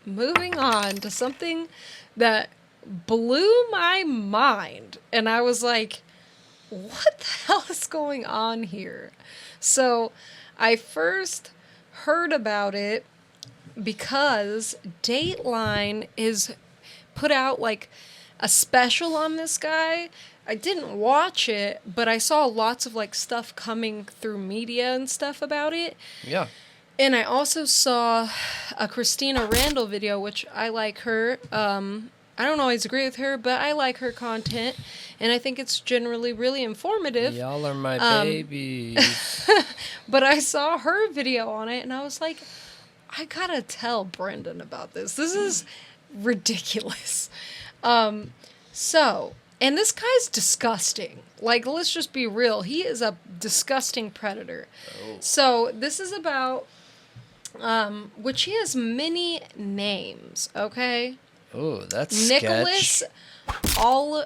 moving on to something that blew my mind. And I was like, what the hell is going on here? So I first heard about it because Dateline is put out like a special on this guy. I didn't watch it, but I saw lots of like stuff coming through media and stuff about it. Yeah. And I also saw a Christina Randall video, which I like her. I don't always agree with her, but I like her content, and I think it's generally really informative. Y'all are my babies. But I saw her video on it, and I was like, I gotta tell Brendan about this. This is ridiculous. And this guy's disgusting. Like, let's just be real. He is a disgusting predator. Oh. So this is about, which he has many names, okay? Oh, that's Nicholas Alverdian,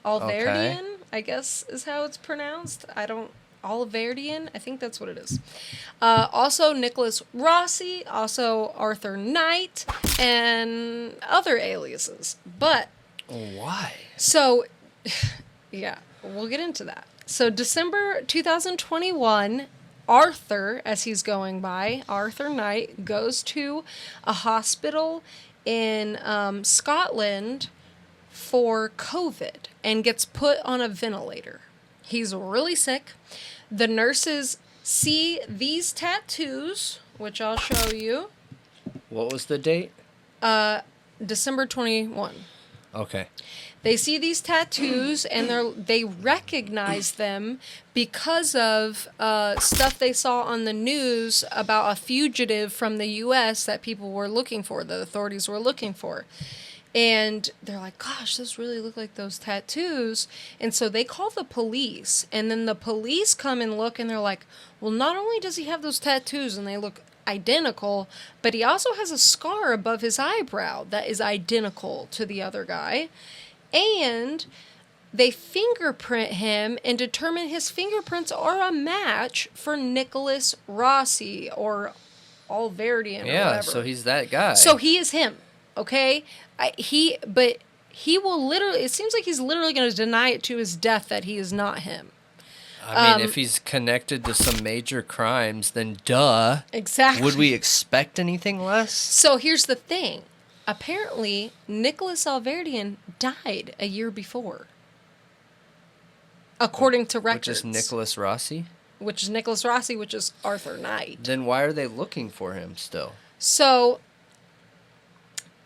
Okay. I guess is how it's pronounced. Alverdian, I think that's what it is. Also Nicholas Rossi, also Arthur Knight, and other aliases. But why? so, yeah, we'll get into that. So December 2021, Arthur, as he's going by, Arthur Knight, goes to a hospital in Scotland for COVID and gets put on a ventilator. He's really sick. The nurses see these tattoos, which I'll show you. What was the date? December 21. Okay. They see these tattoos and they recognize them because of stuff they saw on the news about a fugitive from the U.S. that people were looking for, the authorities were looking for. And they're like, gosh, those really look like those tattoos. And so they call the police. And then the police come and look and they're like, well, not only does he have those tattoos and they look identical, but he also has a scar above his eyebrow that is identical to the other guy. And they fingerprint him and determine his fingerprints are a match for Nicholas Rossi or Alverdian or whatever. So he's that guy. So he is him, okay? He will literally, it seems like he's literally going to deny it to his death that he is not him. I mean, if he's connected to some major crimes, then duh. Exactly. Would we expect anything less? So here's the thing. Apparently, Nicholas Alverdian died a year before. According to records. Which is Nicholas Rossi? Which is Nicholas Rossi, which is Arthur Knight. Then why are they looking for him still? So,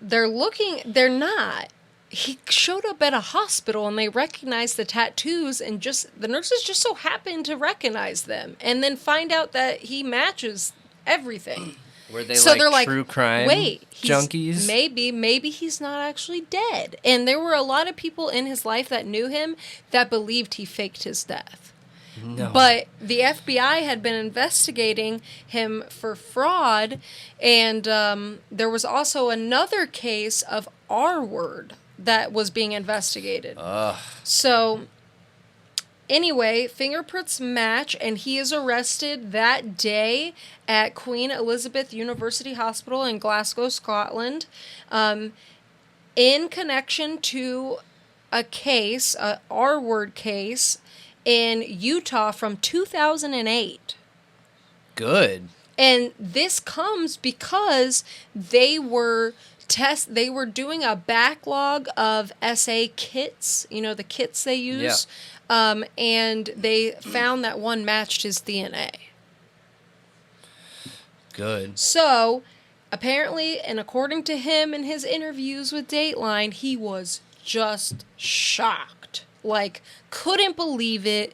they're not. He showed up at a hospital and they recognized the tattoos and the nurses just so happened to recognize them and then find out that he matches everything. Were they so they're true crime junkies? Maybe he's not actually dead. And there were a lot of people in his life that knew him that believed he faked his death. No. But the FBI had been investigating him for fraud, and there was also another case of R-word that was being investigated. Ugh. So, anyway, fingerprints match, and he is arrested that day at Queen Elizabeth University Hospital in Glasgow, Scotland, in connection to a case, a R-word case, in Utah from 2008. Good. And this comes because they were doing a backlog of SA kits, the kits they use, and they found that one matched his DNA. Good. So, apparently, and according to him in his interviews with Dateline, he was just shocked. Like, couldn't believe it.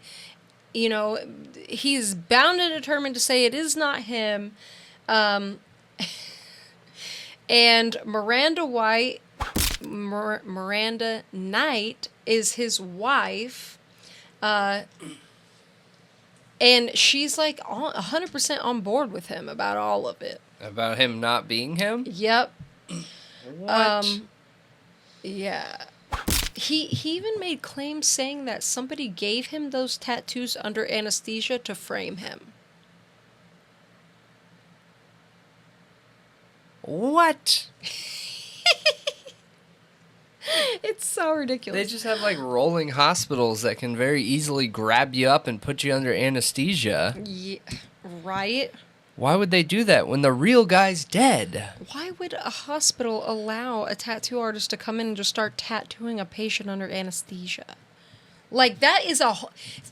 He's bound and determined to say it is not him. And Miranda Knight is his wife. And she's like 100% on board with him about all of it. About him not being him? Yep. What? Yeah. He even made claims saying that somebody gave him those tattoos under anesthesia to frame him. What? It's so ridiculous. They just have like rolling hospitals that can very easily grab you up and put you under anesthesia. Yeah, right? Why would they do that when the real guy's dead? Why would a hospital allow a tattoo artist to come in and just start tattooing a patient under anesthesia? Like, that is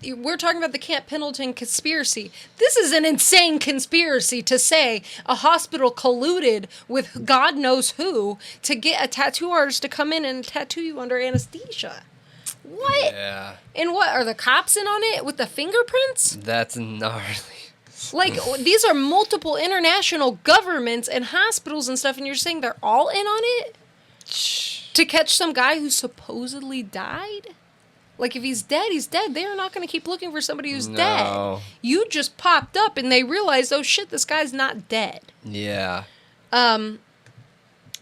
we're talking about the Camp Pendleton conspiracy. This is an insane conspiracy to say a hospital colluded with God knows who to get a tattoo artist to come in and tattoo you under anesthesia. What? Yeah. And what, are the cops in on it with the fingerprints? That's gnarly. Like, these are multiple international governments and hospitals and stuff, and you're saying they're all in on it? To catch some guy who supposedly died? Like, if he's dead, he's dead. They're not going to keep looking for somebody who's dead. You just popped up, and they realized, oh, shit, this guy's not dead. Yeah. And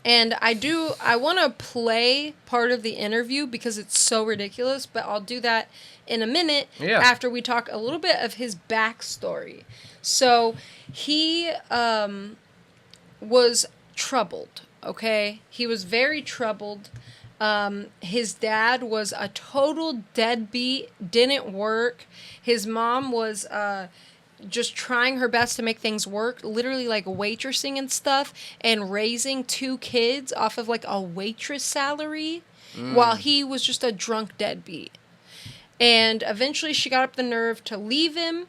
I want to play part of the interview because it's so ridiculous, but I'll do that in a minute after we talk a little bit of his backstory. So, he was troubled, okay? He was very troubled. His dad was a total deadbeat, didn't work. His mom was just trying her best to make things work, literally like waitressing and stuff, and raising 2 kids off of like a waitress salary while he was just a drunk deadbeat. And eventually she got up the nerve to leave him,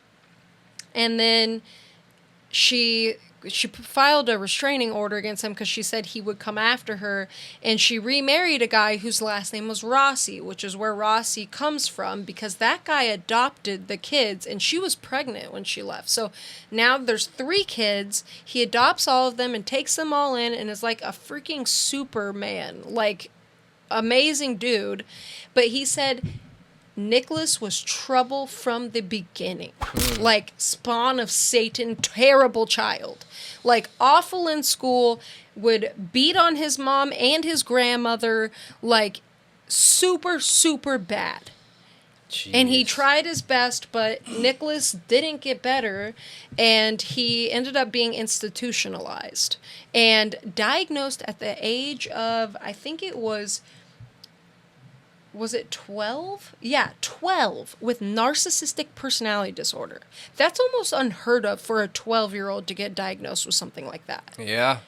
and then she filed a restraining order against him because she said he would come after her, and she remarried a guy whose last name was Rossi, which is where Rossi comes from, because that guy adopted the kids, and she was pregnant when she left. So now there's 3 kids. He adopts all of them and takes them all in and is like a freaking Superman, like amazing dude. But he said Nicholas was trouble from the beginning. Like, spawn of Satan, terrible child. Like, awful in school, would beat on his mom and his grandmother, like, super, super bad. Jeez. And he tried his best, but Nicholas didn't get better, and he ended up being institutionalized and diagnosed at the age of, I think it was it 12? Yeah, 12, with narcissistic personality disorder. That's almost unheard of for a 12-year-old to get diagnosed with something like that. Yeah.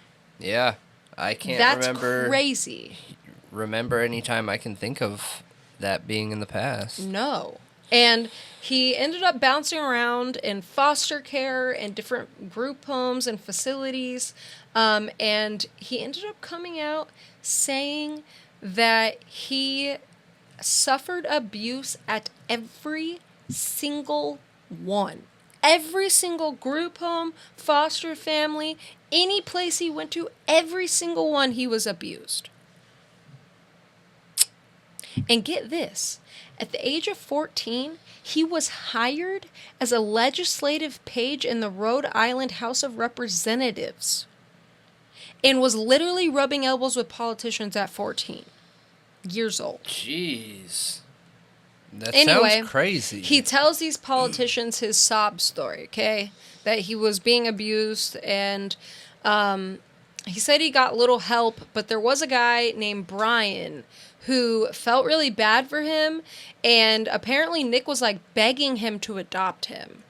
I can't That's crazy. Remember any time I can think of that being in the past. No. And he ended up bouncing around in foster care and different group homes and facilities. And he ended up coming out saying that he suffered abuse at every single one. Every single group home, foster family, any place he went to, every single one he was abused. And get this, at the age of 14, he was hired as a legislative page in the Rhode Island House of Representatives and was literally rubbing elbows with politicians at 14 years old. Jeez. That sounds crazy. He tells these politicians his sob story, okay? That he was being abused, and he said he got little help, but there was a guy named Brian who felt really bad for him, and apparently Nick was like begging him to adopt him.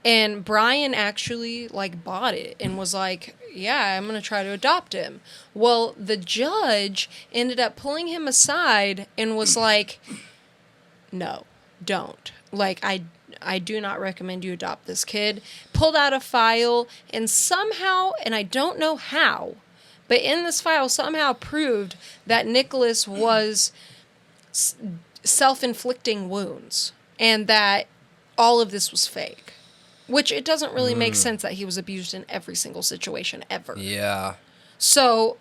And Brian actually like bought it and was like, yeah, I'm going to try to adopt him. Well, the judge ended up pulling him aside and was like, no, don't. Like, I do not recommend you adopt this kid. Pulled out a file and somehow, and I don't know how, but in this file somehow proved that Nicholas was self-inflicting wounds and that all of this was fake. Which it doesn't really make sense that he was abused in every single situation ever. Yeah. So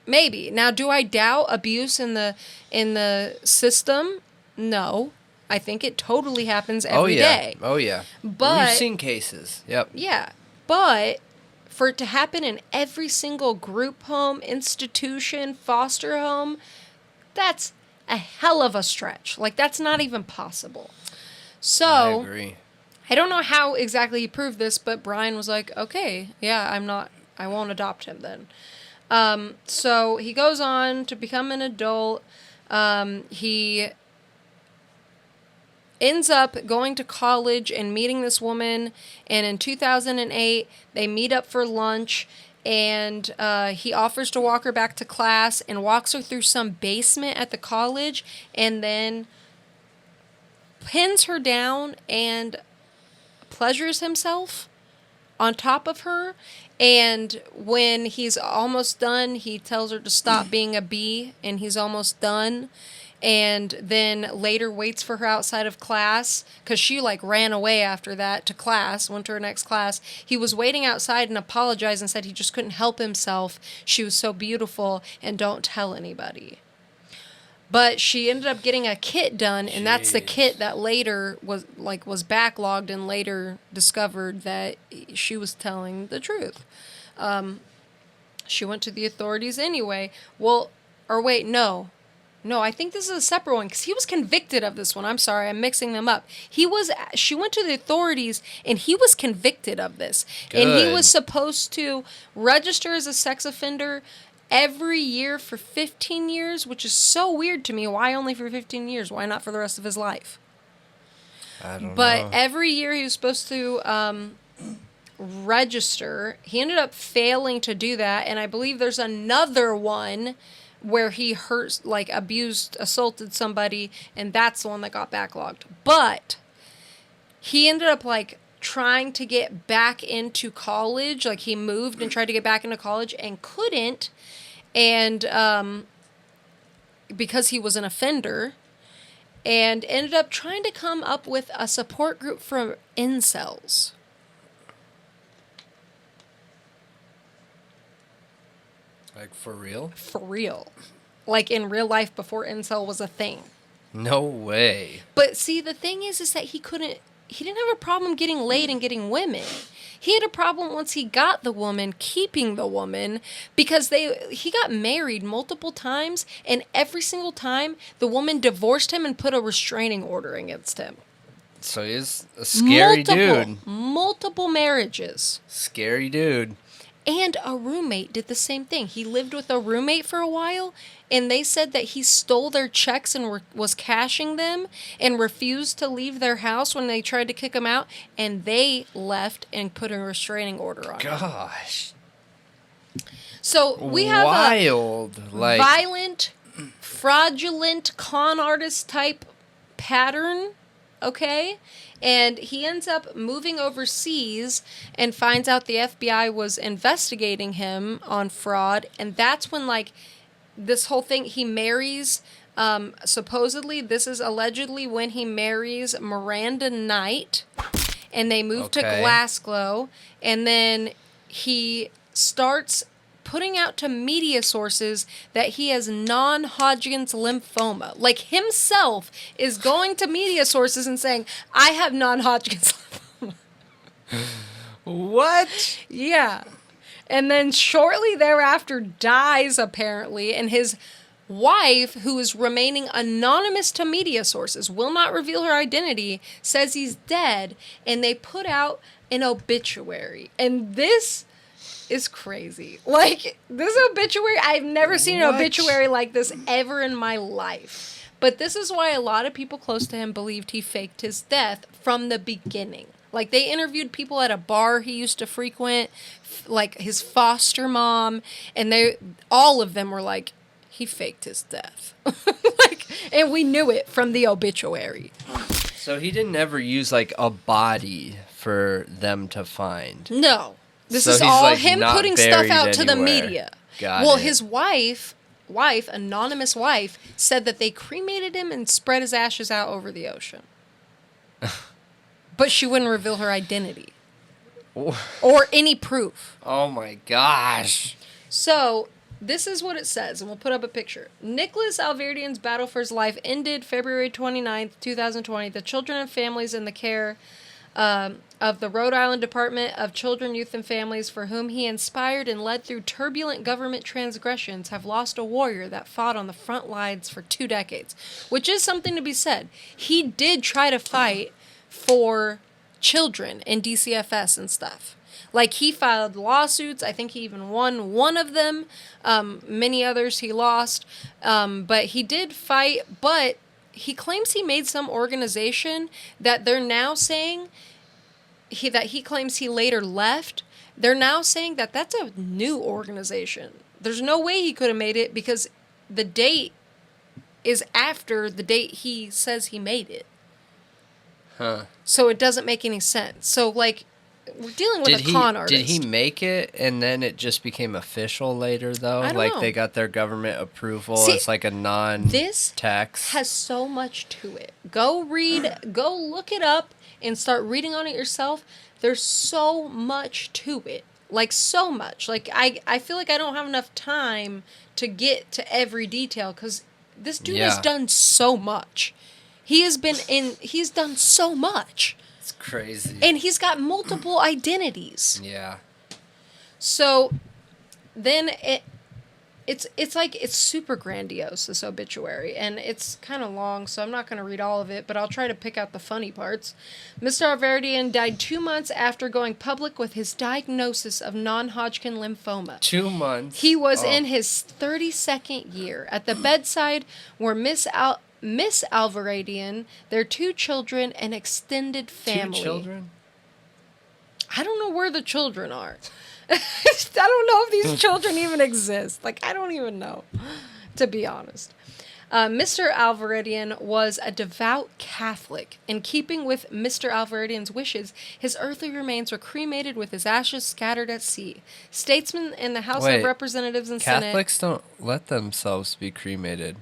maybe. Now, do I doubt abuse in the system? No. I think it totally happens every day. Oh yeah. But we've seen cases. Yep. Yeah. But for it to happen in every single group home, institution, foster home, that's a hell of a stretch. Like, that's not even possible. So I agree. I don't know how exactly he proved this, but Brian was like, okay, yeah, I'm not I won't adopt him then. So he goes on to become an adult. He ends up going to college and meeting this woman. And in 2008, they meet up for lunch. And he offers to walk her back to class and walks her through some basement at the college. And then pins her down and pleasures himself on top of her. And when he's almost done, he tells her to stop being a bee, and he's almost done. And then later waits for her outside of class, because she like ran away after that to class, went to her next class. He was waiting outside and apologized and said he just couldn't help himself. She was so beautiful, and don't tell anybody. But she ended up getting a kit done, and that's the kit that later was backlogged and later discovered that she was telling the truth. She went to the authorities anyway. No, I think this is a separate one because he was convicted of this one. I'm sorry, I'm mixing them up. She went to the authorities and he was convicted of this. Good. And he was supposed to register as a sex offender every year for 15 years, which is so weird to me. Why only for 15 years? Why not for the rest of his life? I don't know. But every year he was supposed to register. He ended up failing to do that, and I believe there's another one where he assaulted somebody, and that's the one that got backlogged. But he ended up trying to get back into college. Like he moved and tried to get back into college and couldn't. And because he was an offender, and ended up trying to come up with a support group for incels. Like for real? For real. Like in real life before incel was a thing. No way. But see, the thing is that he didn't have a problem getting laid and getting women. He had a problem once he got the woman, keeping the woman, because he got married multiple times, and every single time the woman divorced him and put a restraining order against him. So he's a scary dude. Multiple marriages. Scary dude. And a roommate did the same thing. He lived with a roommate for a while, and they said that he stole their checks and was cashing them and refused to leave their house when they tried to kick him out, and they left and put a restraining order on him. Gosh. So we have wild, a violent, fraudulent con artist type pattern, okay? And he ends up moving overseas and finds out the FBI was investigating him on fraud. And that's when, this whole thing, he marries, supposedly, this is allegedly when he marries Miranda Knight. And they move to Glasgow. And then he starts putting out to media sources that he has non-Hodgkin's lymphoma. Like himself is going to media sources and saying, I have non-Hodgkin's lymphoma. What? Yeah. And then shortly thereafter dies, apparently, and his wife, who is remaining anonymous to media sources, will not reveal her identity, says he's dead, and they put out an obituary. And this is crazy. This obituary, I've never seen an obituary like this ever in my life. But this is why a lot of people close to him believed he faked his death from the beginning. They interviewed people at a bar he used to frequent, his foster mom, and all of them were like, he faked his death. And we knew it from the obituary. So he didn't ever use a body for them to find. No. This is all him putting stuff out to the media. Got it. His wife, anonymous wife, said that they cremated him and spread his ashes out over the ocean. But she wouldn't reveal her identity. Or any proof. Oh my gosh. So, this is what it says, and we'll put up a picture. Nicholas Alverdian's battle for his life ended February 29th, 2020. The children and families in the care of the Rhode Island Department of Children, Youth, and Families, for whom he inspired and led through turbulent government transgressions, have lost a warrior that fought on the front lines for 2 decades, which is something to be said. He did try to fight for children in DCFS and stuff. Like, he filed lawsuits. I think he even won one of them. Many others he lost. But he did fight. But he claims he made some organization that they're now saying that he claims he later left. They're now saying that that's a new organization. There's no way he could have made it because the date is after the date he says he made it. Huh. So it doesn't make any sense. So, like, we're dealing with a con artist. Did he make it and then it just became official later, though? I don't like, know. they got their government approval. See, it's like a non-tax. This has so much to it. Go look it up and start reading on it yourself. There's so much to it. Like, so much. Like, I feel like I don't have enough time to get to every detail because this dude has done so much. He's done so much. It's crazy. And he's got multiple identities. Yeah. So then it's super grandiose, this obituary, and it's kind of long, so I'm not going to read all of it, but I'll try to pick out the funny parts. Mr. Alvaradian died 2 months after going public with his diagnosis of non-Hodgkin lymphoma. 2 months? He was in his 32nd year. At the bedside were Miss Alvaradian, their 2 children, and extended family. 2 children? I don't know where the children are. I don't know if these children even exist. Like, I don't even know, to be honest. Mr. Alvaradian was a devout Catholic. In keeping with Mr. Alvaradian's wishes, his earthly remains were cremated with his ashes scattered at sea. Statesmen in the House of Representatives and Catholics Senate... don't let themselves be cremated.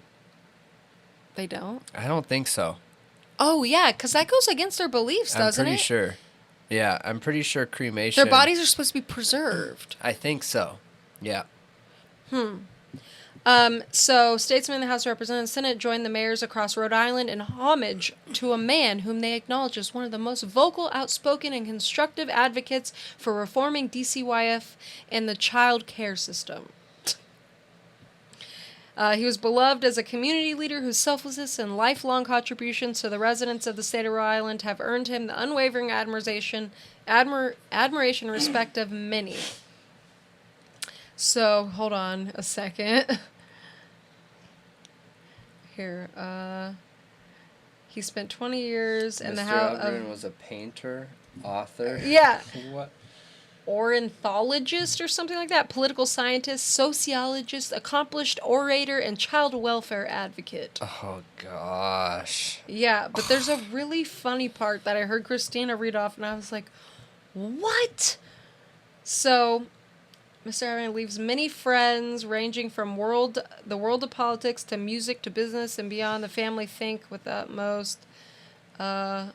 They don't? I don't think so. Oh, yeah, because that goes against their beliefs, doesn't it? I'm pretty sure. Yeah, I'm pretty sure cremation... Their bodies are supposed to be preserved. I think so. Yeah. So, statesmen in the House of Representatives and Senate joined the mayors across Rhode Island in homage to a man whom they acknowledge as one of the most vocal, outspoken, and constructive advocates for reforming DCYF and the child care system. He was beloved as a community leader whose selflessness and lifelong contributions to the residents of the state of Rhode Island have earned him the unwavering admiration and respect of many. So, hold on a second. Here, he spent 20 years in the house of... Mr. Alvaradian was a painter, author. Yeah. What? Ornithologist or something like that, political scientist, sociologist, accomplished orator, and child welfare advocate. Oh, gosh. Yeah, but there's a really funny part that I heard Christina read off, and I was like, what? So, Mr. Aaron leaves many friends, ranging from the world of politics to music to business and beyond. The family think with the utmost... Oh,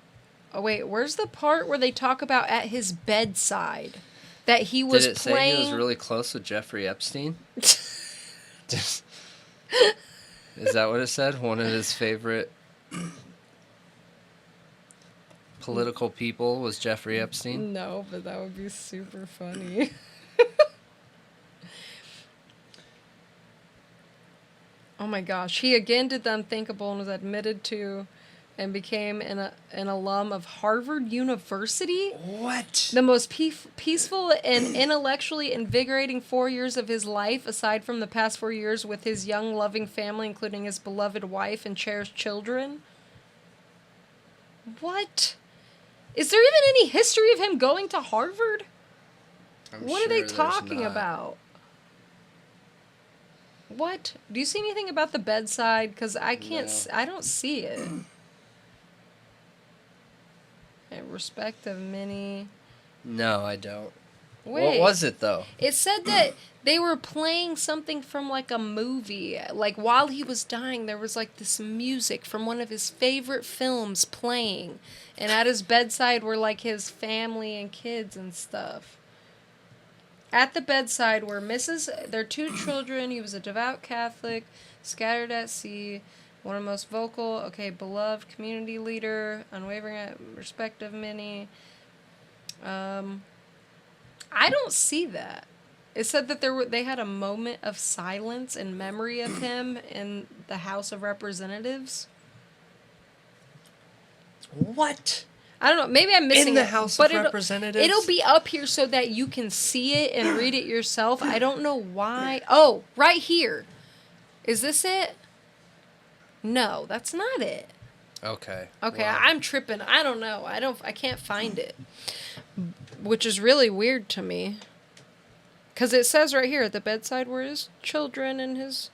wait, where's the part where they talk about at his bedside? That he was playing... Did it say he was really close with Jeffrey Epstein? Is that what it said? One of his favorite political people was Jeffrey Epstein? No, but that would be super funny. Oh my gosh. He again did the unthinkable and was admitted to and became an alum of Harvard University. What? The most peaceful and intellectually invigorating 4 years of his life, aside from the past 4 years with his young, loving family, including his beloved wife and cherished children. What? Is there even any history of him going to Harvard? What are they talking about? What? Do you see anything about the bedside? Because I can't... No. I don't see it. Respect of many. No, I don't. Wait. What was it, though? It said that they were playing something from, like, a movie. Like, while he was dying, there was, like, this music from one of his favorite films playing. And at his bedside were, like, his family and kids and stuff. At the bedside were their 2 children. He was a devout Catholic, scattered at sea. One of the most vocal, beloved community leader, unwavering respect of many. I don't see that. It said that they had a moment of silence in memory of him in the House of Representatives. What? I don't know. Maybe I'm missing In the it, House but of Representatives? It'll be up here so that you can see it and read it yourself. I don't know why. Oh, right here. Is this it? No, that's not it. Okay. Okay, well. I'm tripping. I don't know. I can't find it. Which is really weird to me. Because it says right here at the bedside were his children and his...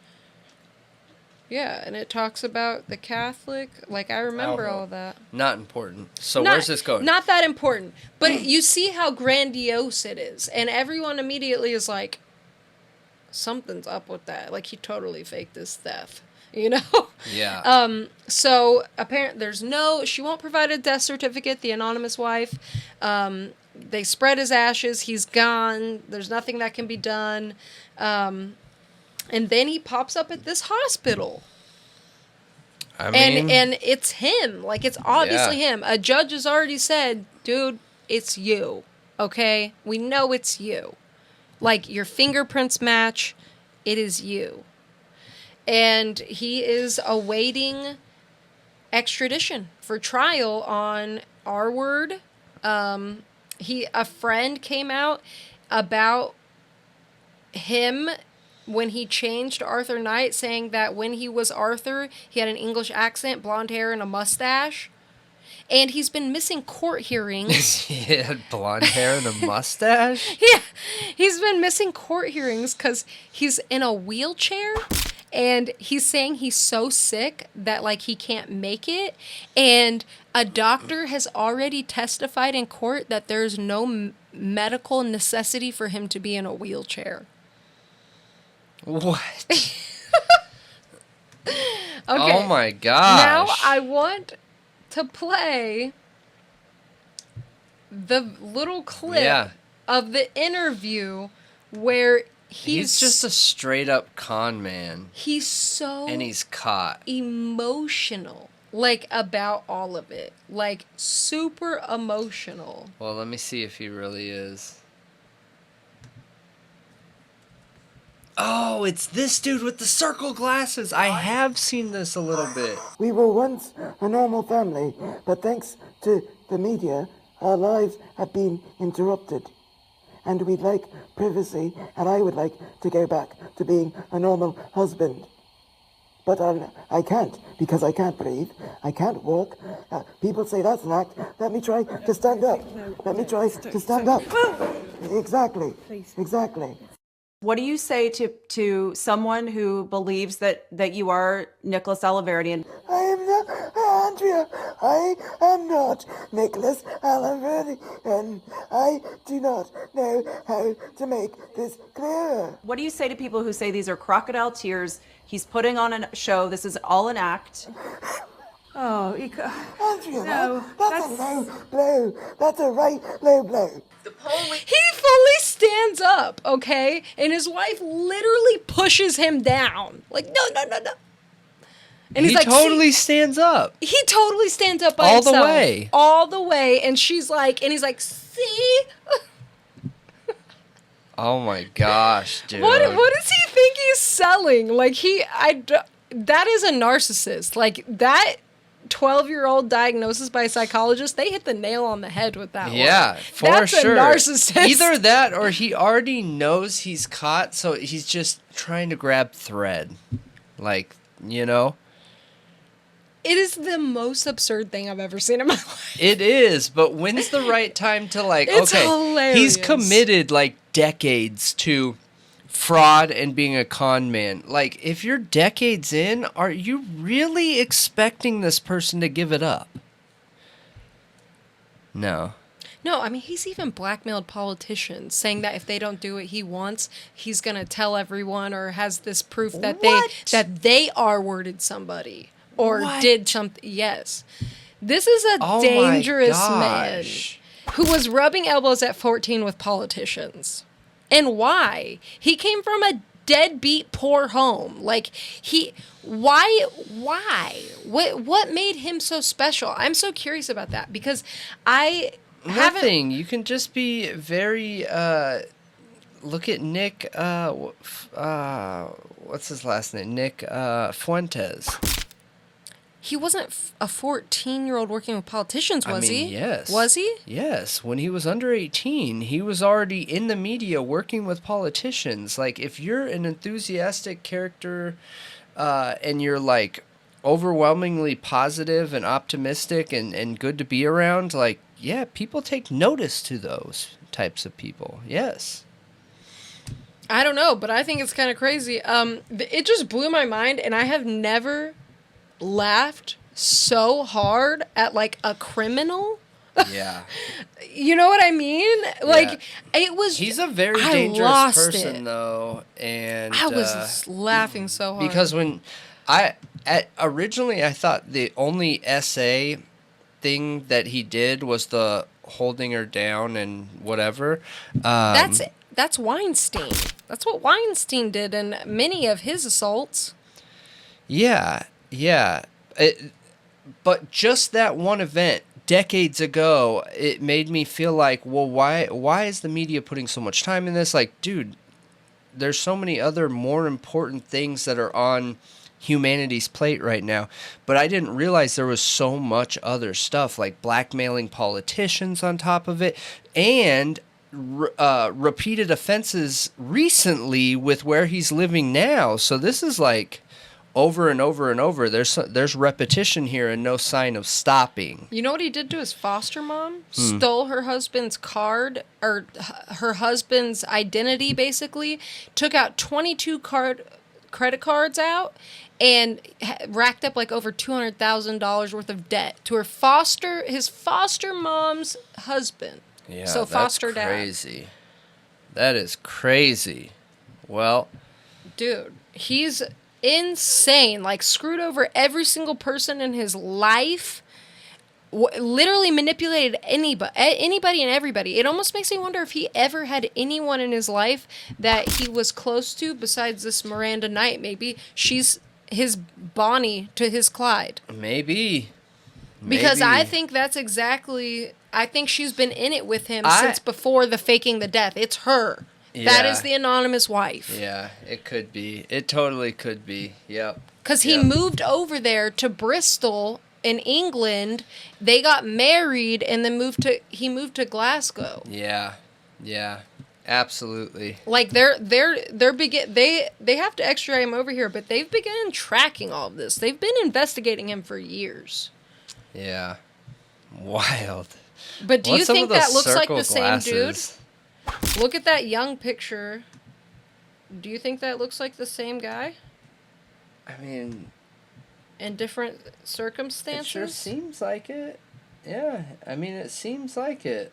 Yeah, and it talks about the Catholic. Like, I remember all that. Not important. So where's this going? Not that important. But you see how grandiose it is. And everyone immediately is like, something's up with that. Like, he totally faked this death. You know? Yeah. So, apparently, she won't provide a death certificate, the anonymous wife. They spread his ashes. He's gone. There's nothing that can be done. And then he pops up at this hospital. I mean... And it's him. Like, it's obviously him. A judge has already said, dude, it's you. Okay? We know it's you. Like, your fingerprints match. It is you. And he is awaiting extradition for trial on our word. A friend came out about him when he changed Arthur Knight, saying that when he was Arthur, he had an English accent, blonde hair, and a mustache. And he's been missing court hearings. He had blonde hair and a mustache? Yeah, he's been missing court hearings because he's in a wheelchair. And he's saying he's so sick that, like, he can't make it. And a doctor has already testified in court that there's no medical necessity for him to be in a wheelchair. What? Okay. Oh my gosh. Now I want to play the little clip of the interview where he's just a straight up con man. He's so... And he's caught. Emotional. Like, about all of it. Like, super emotional. Well, let me see if he really is. Oh, it's this dude with the circle glasses. I have seen this a little bit. We were once a normal family, but thanks to the media, our lives have been interrupted. And we'd like privacy, and I would like to go back to being a normal husband. But I can't, because I can't breathe, I can't walk. People say that's an act. Let me try to stand up. Let me try to stand up. Exactly, exactly. What do you say to someone who believes that you are Nicholas Alaverdi? I am not, Andrea, I am not Nicholas Alaverdi, and I do not know how to make this clear. What do you say to people who say these are crocodile tears? He's putting on a show. This is all an act. Oh, Andrea, no, that's a low blow. That's a right low blow. He fully stands up, okay? And his wife literally pushes him down. Like, no. And he he's like, totally stands up. He totally stands up by all himself. The way. All the way. And she's like, and he's like, see? Oh my gosh, dude. What does he think he's selling? Like, that is a narcissist. Like, that 12-year-old diagnosis by a psychologist, they hit the nail on the head with that one. Yeah, for That's sure. That's a narcissist. Either that or he already knows he's caught, so he's just trying to grab thread. Like, you know? It is the most absurd thing I've ever seen in my life. It is, but when's the right time to, like, it's okay, hilarious. He's committed, like, decades to fraud and being a con man. Like, if you're decades in, are you really expecting this person to give it up? No. No, I mean, he's even blackmailed politicians, saying that if they don't do what he wants, he's going to tell everyone, or has this proof that they R-worded somebody or did something. Yes. This is a dangerous man who was rubbing elbows at 14 with politicians. And why? He came from a deadbeat poor home. Like, why? What made him so special? I'm so curious about that, because Nothing. You can just be very, look at Nick, what's his last name? Nick, Fuentes. He wasn't a 14-year-old working with politicians, was he? Yes. Was he? Yes. When he was under 18, he was already in the media working with politicians. Like, if you're an enthusiastic character and you're, like, overwhelmingly positive and optimistic and good to be around, like, yeah, people take notice to those types of people. Yes. I don't know, but I think it's kind of crazy. It just blew my mind, and I have never laughed so hard at, like, a criminal. Yeah. You know what I mean? Like, it was... He's a very I dangerous lost person, it. though, and I was laughing so hard. because when originally I thought the only essay thing that he did was the holding her down and whatever. That's Weinstein. That's what Weinstein did in many of his assaults. Yeah. But just that one event decades ago, it made me feel like, well, why is the media putting so much time in this? Like, dude, there's so many other more important things that are on humanity's plate right now. But I didn't realize there was so much other stuff, like blackmailing politicians on top of it, and repeated offenses recently with where he's living now. So this is like over and over and over. There's repetition here and no sign of stopping. You know what he did to his foster mom? Stole her husband's card, or her husband's identity, basically. Took out 22 credit cards out, and racked up like over $200,000 worth of debt to his foster mom's husband. Yeah, so foster that's dad. crazy. That is crazy. Well, dude, he's insane. Like, screwed over every single person in his life. Literally manipulated anybody and everybody. It almost makes me wonder if he ever had anyone in his life that he was close to besides this Miranda Knight. Maybe she's his Bonnie to his Clyde. maybe. Because I think that's exactly... I think she's been in it with him since before the faking the death. It's her. That is the anonymous wife. Yeah, it could be. It totally could be. Yep. Because he moved over there to Bristol in England. They got married and then he moved to Glasgow. Yeah. Absolutely. Like they have to extradite him over here, but they've begun tracking all of this. They've been investigating him for years. Yeah. Wild. But do you think that looks like the same glasses? dude? Look at that young picture. Do you think that looks like the same guy? I mean, in different circumstances? It sure seems like it. Yeah, I mean, it seems like it.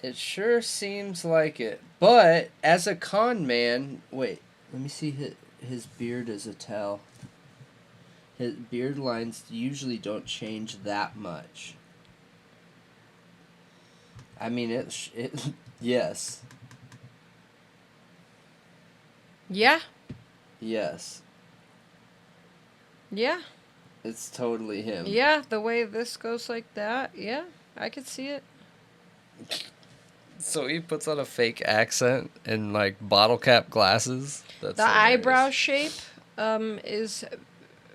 It sure seems like it. But as a con man, wait, let me see his beard as a tell. His beard lines usually don't change that much. I mean, it yes. Yeah. Yes. Yeah. It's totally him. Yeah, the way this goes like that. Yeah, I could see it. So he puts on a fake accent and like bottle cap glasses. That's the hilarious. eyebrow shape is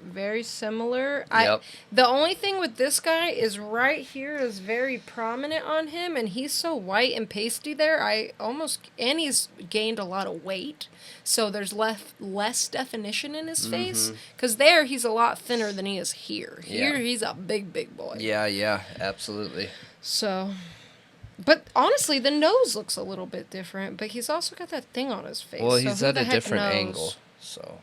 very similar. Yep. The only thing with this guy is right here is very prominent on him, and he's so white and pasty there. And he's gained a lot of weight, so there's less definition in his face. Because there he's a lot thinner than he is here. Here he's a big boy. Yeah, absolutely. So, but honestly, the nose looks a little bit different. But he's also got that thing on his face. Well, he's so at a different angle, so.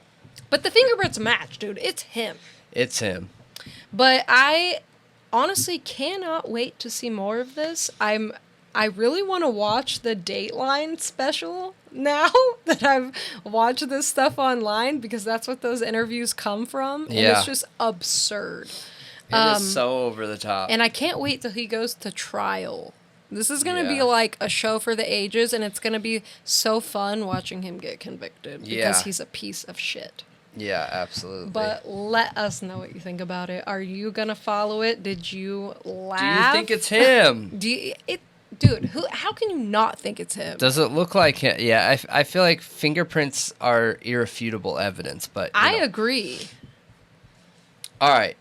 But the fingerprints match, dude. It's him. It's him. But I honestly cannot wait to see more of this. I really want to watch the Dateline special now that I've watched this stuff online, because that's what those interviews come from. And it's just absurd. It is so over the top. And I can't wait till he goes to trial. This is going to be like a show for the ages, and it's going to be so fun watching him get convicted because he's a piece of shit. Yeah, absolutely. But let us know what you think about it. Are you going to follow it? Did you laugh? Do you think it's him? Dude, how can you not think it's him? Does it look like him? Yeah, I feel like fingerprints are irrefutable evidence, but I agree. All right.